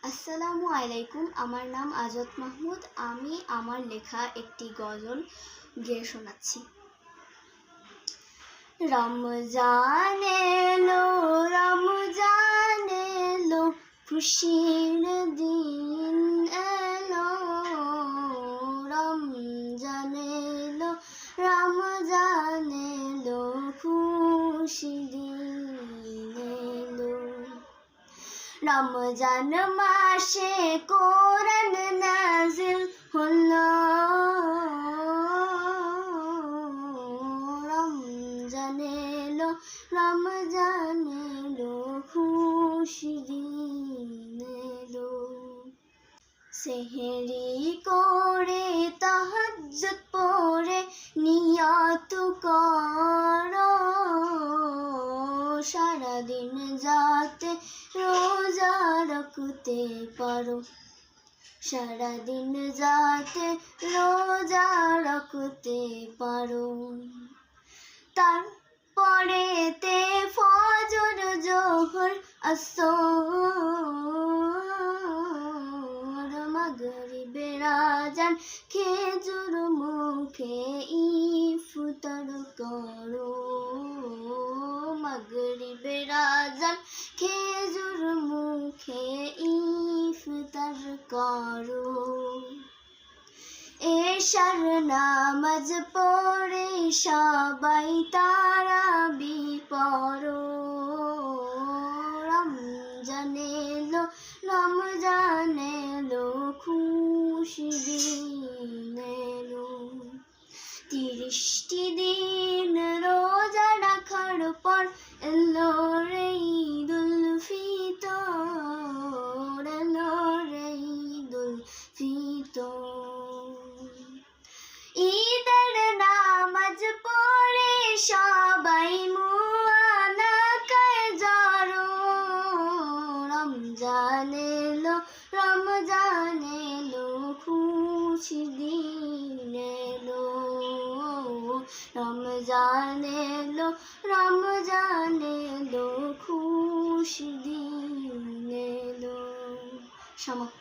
আসসালামু আলাইকুম। আমার নাম আজত মাহমুদ। আমি আমার লেখা একটি গজল গেয়ে শোনাচ্ছি। রমজান এলো, রমজান এলো, খুশির দিন এলো। রমজান এলো, রমজান এলো, খুশি দিন এলো। রমজান মাসে কোরআন নাযিল হলো। রমজান এলো, রমজান এলো, খুশি দিন এলো। সেহরি করে তাহাজ্জুদ পড়ে নিয়ত করো, সারাদিন যাতে রোজা রাখতে পারো। সারাদিন যাতে রোজা রাখতে পারো। তারপরেতে ফজর, জোহর, আসর, মাগরিবের আযান, খেজুর মুখে ইফতার করো। মাগরিবের আযান, খেজুর মুখে ইফতার করো। এশার নামাজ পড়ে সবাই তারাবি পড়ো। রমজান এলো, রমজান এলো, খুশি দিন এলো। 30টি দিন রোজা রাখার পর এলো রে ঈদুল ফিতর, এলো রে ঈদুল ফিতর। ঈদের নামাজ পড়ে সবাই মুআনাকায় জড়ো। রমজান এলো, রমজান এলো, খুশি দিন এলো। রমজান এলো, রমজান এলো, খুশি দিন এলো। সমাপ্ত।